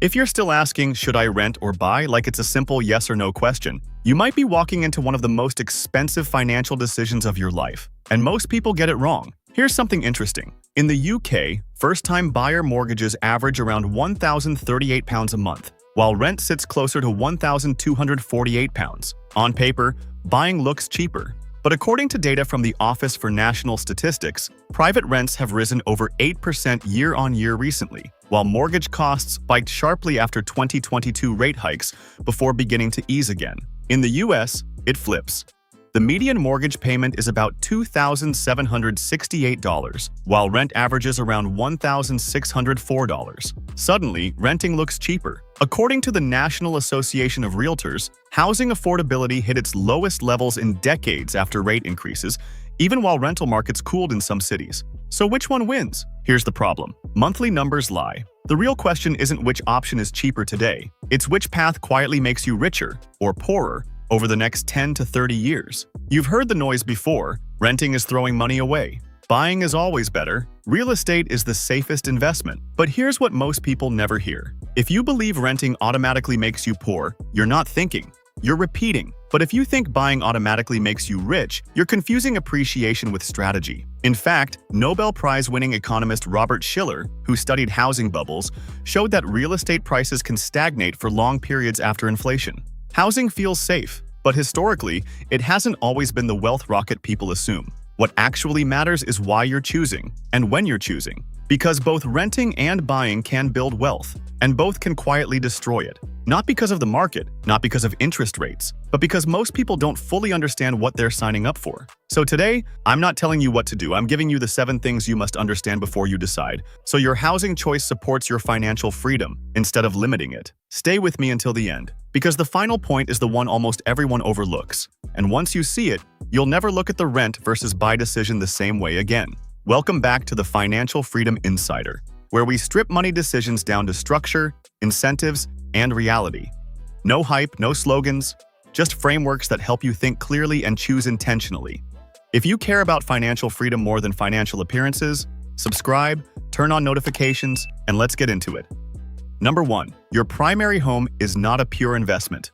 If you're still asking, should I rent or buy, like it's a simple yes or no question, you might be walking into one of the most expensive financial decisions of your life. And most people get it wrong. Here's something interesting. In the UK, first-time buyer mortgages average around £1,038 a month, while rent sits closer to £1,248. On paper, buying looks cheaper. But according to data from the Office for National Statistics, private rents have risen over 8% year-on-year recently, while mortgage costs spiked sharply after 2022 rate hikes before beginning to ease again. In the US, it flips. The median mortgage payment is about $2,768, while rent averages around $1,604. Suddenly, renting looks cheaper. According to the National Association of Realtors, housing affordability hit its lowest levels in decades after rate increases, even while rental markets cooled in some cities. So which one wins? Here's the problem. Monthly numbers lie. The real question isn't which option is cheaper today. It's which path quietly makes you richer or poorer over the next 10 to 30 years. You've heard the noise before. Renting is throwing money away. Buying is always better. Real estate is the safest investment. But here's what most people never hear. If you believe renting automatically makes you poor, you're not thinking. You're repeating. But if you think buying automatically makes you rich, you're confusing appreciation with strategy. In fact, Nobel Prize-winning economist Robert Shiller, who studied housing bubbles, showed that real estate prices can stagnate for long periods after inflation. Housing feels safe, but historically, it hasn't always been the wealth rocket people assume. What actually matters is why you're choosing and when you're choosing. Because both renting and buying can build wealth, and both can quietly destroy it. Not because of the market, not because of interest rates, but because most people don't fully understand what they're signing up for. So today, I'm not telling you what to do. I'm giving you the 7 things you must understand before you decide, so your housing choice supports your financial freedom instead of limiting it. Stay with me until the end, because the final point is the one almost everyone overlooks. And once you see it, you'll never look at the rent versus buy decision the same way again. Welcome back to the Financial Freedom Insider, where we strip money decisions down to structure, incentives, and reality. No hype, no slogans, just frameworks that help you think clearly and choose intentionally. If you care about financial freedom more than financial appearances, subscribe, turn on notifications, and let's get into it. Number 1. Your primary home is not a pure investment.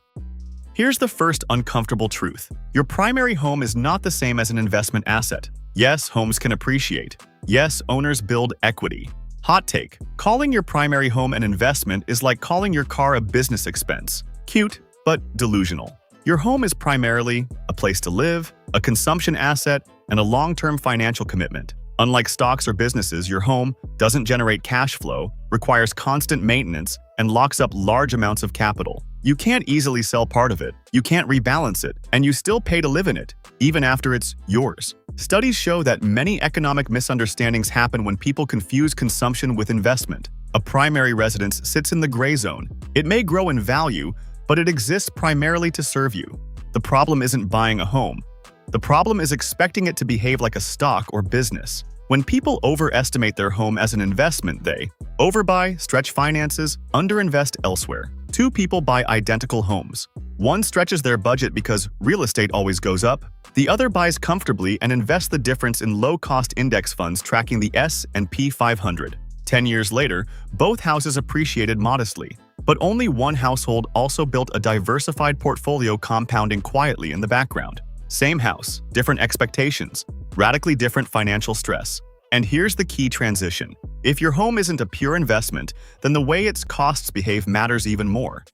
Here's the first uncomfortable truth. Your primary home is not the same as an investment asset. Yes, homes can appreciate. Yes, owners build equity. Hot take. Calling your primary home an investment is like calling your car a business expense. Cute, but delusional. Your home is primarily a place to live, a consumption asset, and a long-term financial commitment. Unlike stocks or businesses, your home doesn't generate cash flow, requires constant maintenance, and locks up large amounts of capital. You can't easily sell part of it, you can't rebalance it, and you still pay to live in it, even after it's yours. Studies show that many economic misunderstandings happen when people confuse consumption with investment. A primary residence sits in the gray zone. It may grow in value, but it exists primarily to serve you. The problem isn't buying a home. The problem is expecting it to behave like a stock or business. When people overestimate their home as an investment, they overbuy, stretch finances, underinvest elsewhere. 2 people buy identical homes. One stretches their budget because real estate always goes up. The other buys comfortably and invests the difference in low-cost index funds tracking the S&P 500. 10 years later, both houses appreciated modestly. But only one household also built a diversified portfolio compounding quietly in the background. Same house, different expectations, radically different financial stress. And here's the key transition. If your home isn't a pure investment, then the way its costs behave matters even more.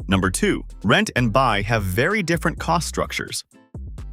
Number 2. Rent and buy have very different cost structures.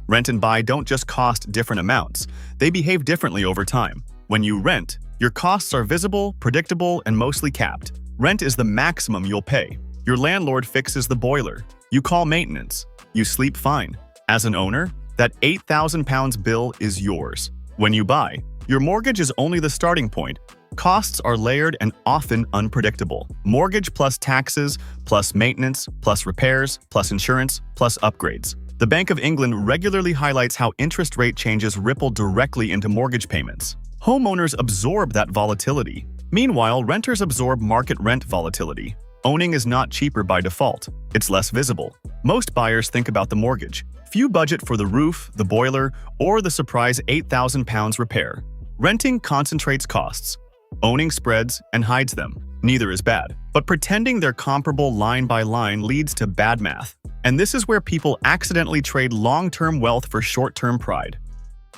Rent and buy don't just cost different amounts, they behave differently over time. When you rent, your costs are visible, predictable, and mostly capped. Rent is the maximum you'll pay. Your landlord fixes the boiler. You call maintenance. You sleep fine. As an owner, that £8,000 bill is yours. When you buy, your mortgage is only the starting point. Costs are layered and often unpredictable. Mortgage plus taxes, plus maintenance, plus repairs, plus insurance, plus upgrades. The Bank of England regularly highlights how interest rate changes ripple directly into mortgage payments. Homeowners absorb that volatility. Meanwhile, renters absorb market rent volatility. Owning is not cheaper by default. It's less visible. Most buyers think about the mortgage. Few budget for the roof, the boiler, or the surprise £8,000 repair. Renting concentrates costs. Owning spreads and hides them. Neither is bad. But pretending they're comparable line by line leads to bad math. And this is where people accidentally trade long-term wealth for short-term pride.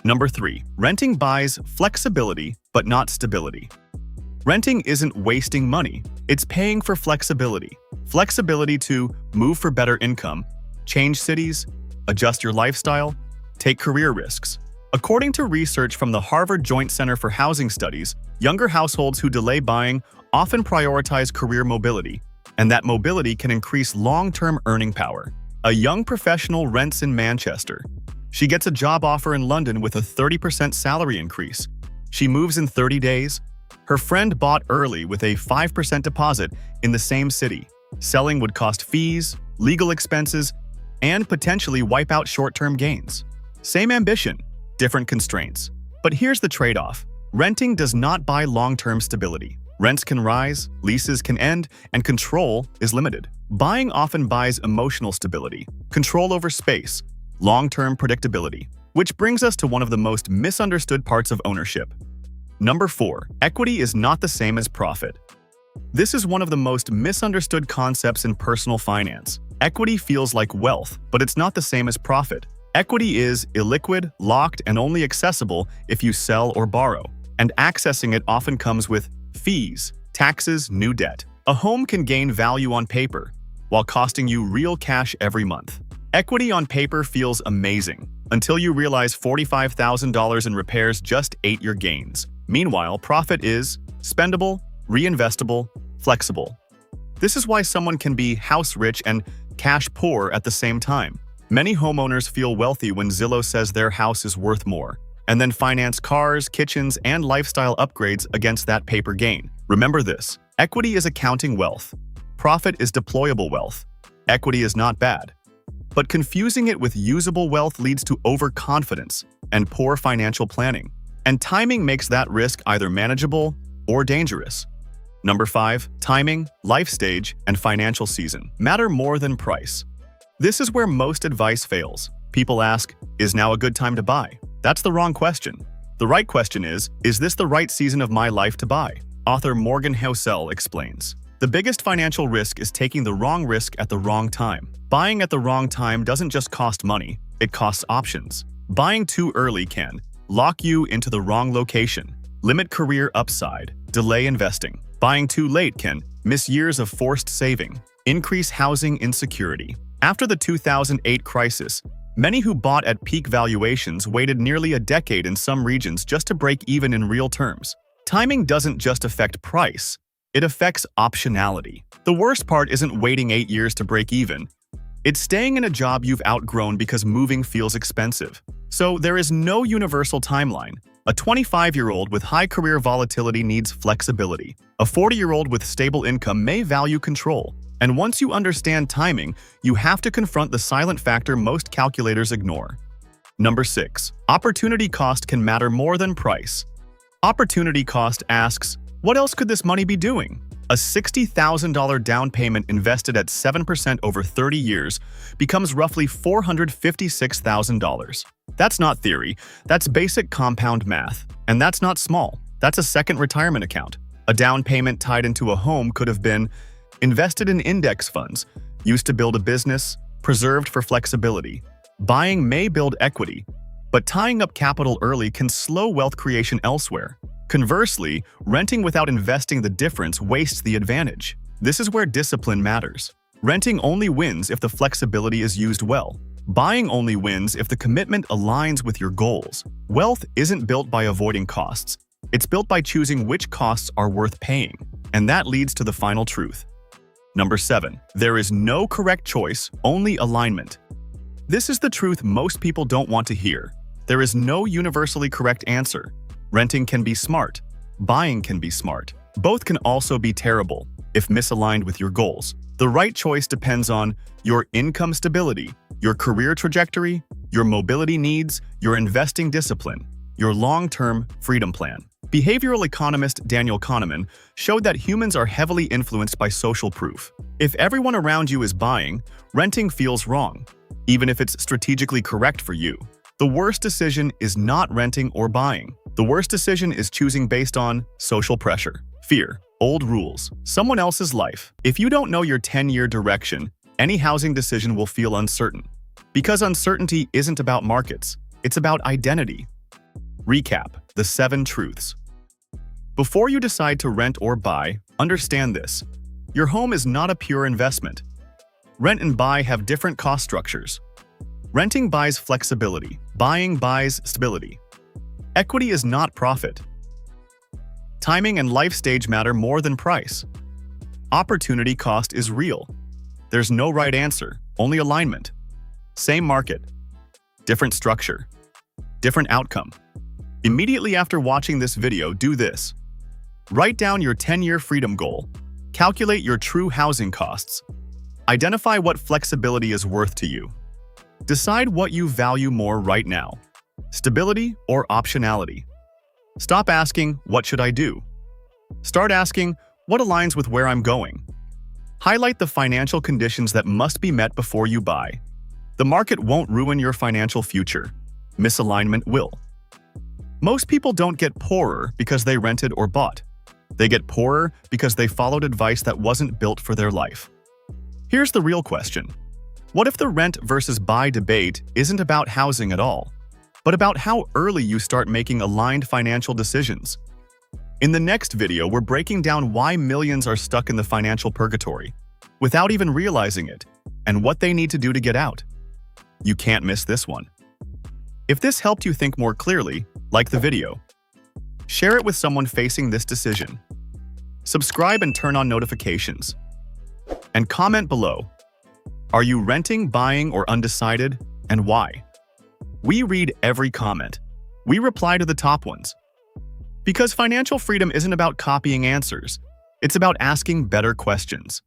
Number 3. Renting buys flexibility but not stability. Renting isn't wasting money, it's paying for flexibility. Flexibility to move for better income, change cities, adjust your lifestyle, take career risks. According to research from the Harvard Joint Center for Housing Studies, younger households who delay buying often prioritize career mobility, and that mobility can increase long-term earning power. A young professional rents in Manchester. She gets a job offer in London with a 30% salary increase. She moves in 30 days. Her friend bought early with a 5% deposit in the same city. Selling would cost fees, legal expenses, and potentially wipe out short-term gains. Same ambition, different constraints. But here's the trade-off. Renting does not buy long-term stability. Rents can rise, leases can end, and control is limited. Buying often buys emotional stability, control over space, long-term predictability, which brings us to one of the most misunderstood parts of ownership. Number 4. Equity is not the same as profit. This is one of the most misunderstood concepts in personal finance. Equity feels like wealth, but it's not the same as profit. Equity is illiquid, locked, and only accessible if you sell or borrow. And accessing it often comes with fees, taxes, new debt. A home can gain value on paper, while costing you real cash every month. Equity on paper feels amazing, until you realize $45,000 in repairs just ate your gains. Meanwhile, profit is spendable, reinvestable, flexible. This is why someone can be house rich and cash poor at the same time. Many homeowners feel wealthy when Zillow says their house is worth more, and then finance cars, kitchens, and lifestyle upgrades against that paper gain. Remember this: equity is accounting wealth. Profit is deployable wealth. Equity is not bad. But confusing it with usable wealth leads to overconfidence and poor financial planning. And timing makes that risk either manageable or dangerous. Number 5. Timing, life stage, and financial season matter more than price. This is where most advice fails. People ask, is now a good time to buy? That's the wrong question. The right question is this the right season of my life to buy? Author Morgan Housel explains. The biggest financial risk is taking the wrong risk at the wrong time. Buying at the wrong time doesn't just cost money, it costs options. Buying too early can lock you into the wrong location, limit career upside, delay investing. Buying too late can miss years of forced saving, increase housing insecurity. After the 2008 crisis, many who bought at peak valuations waited nearly a decade in some regions just to break even in real terms. Timing doesn't just affect price, it affects optionality. The worst part isn't waiting 8 years to break even. It's staying in a job you've outgrown because moving feels expensive. So there is no universal timeline. A 25-year-old with high career volatility needs flexibility. A 40-year-old with stable income may value control. And once you understand timing, you have to confront the silent factor most calculators ignore. Number 6. Opportunity cost can matter more than price. Opportunity cost asks, what else could this money be doing? A $60,000 down payment invested at 7% over 30 years becomes roughly $456,000. That's not theory, that's basic compound math. And that's not small, that's a second retirement account. A down payment tied into a home could have been invested in index funds, used to build a business, preserved for flexibility. Buying may build equity, but tying up capital early can slow wealth creation elsewhere. Conversely, renting without investing the difference wastes the advantage. This is where discipline matters. Renting only wins if the flexibility is used well. Buying only wins if the commitment aligns with your goals. Wealth isn't built by avoiding costs. It's built by choosing which costs are worth paying. And that leads to the final truth. Number 7. There is no correct choice, only alignment. This is the truth most people don't want to hear. There is no universally correct answer. Renting can be smart. Buying can be smart. Both can also be terrible if misaligned with your goals. The right choice depends on your income stability, your career trajectory, your mobility needs, your investing discipline, your long-term freedom plan. Behavioral economist Daniel Kahneman showed that humans are heavily influenced by social proof. If everyone around you is buying, renting feels wrong, even if it's strategically correct for you. The worst decision is not renting or buying. The worst decision is choosing based on social pressure, fear, Old rules. Someone else's life. If you don't know your 10-year direction, any housing decision will feel uncertain. Because uncertainty isn't about markets, it's about identity. Recap: the 7 truths. Before you decide to rent or buy, understand this. Your home is not a pure investment. Rent and buy have different cost structures. Renting buys flexibility. Buying buys stability. Equity is not profit. Timing and life stage matter more than price. Opportunity cost is real. There's no right answer, only alignment. Same market, different structure, different outcome. Immediately after watching this video, do this. Write down your 10-year freedom goal. Calculate your true housing costs. Identify what flexibility is worth to you. Decide what you value more right now: stability or optionality. Stop asking, "What should I do?" Start asking, "What aligns with where I'm going?" Highlight the financial conditions that must be met before you buy. The market won't ruin your financial future. Misalignment will. Most people don't get poorer because they rented or bought. They get poorer because they followed advice that wasn't built for their life. Here's the real question. What if the rent versus buy debate isn't about housing at all, but about how early you start making aligned financial decisions? In the next video, we're breaking down why millions are stuck in the financial purgatory without even realizing it, and what they need to do to get out. You can't miss this one. If this helped you think more clearly, like the video. Share it with someone facing this decision. Subscribe and turn on notifications. And comment below. Are you renting, buying, or undecided, and why? We read every comment. We reply to the top ones. Because financial freedom isn't about copying answers. It's about asking better questions.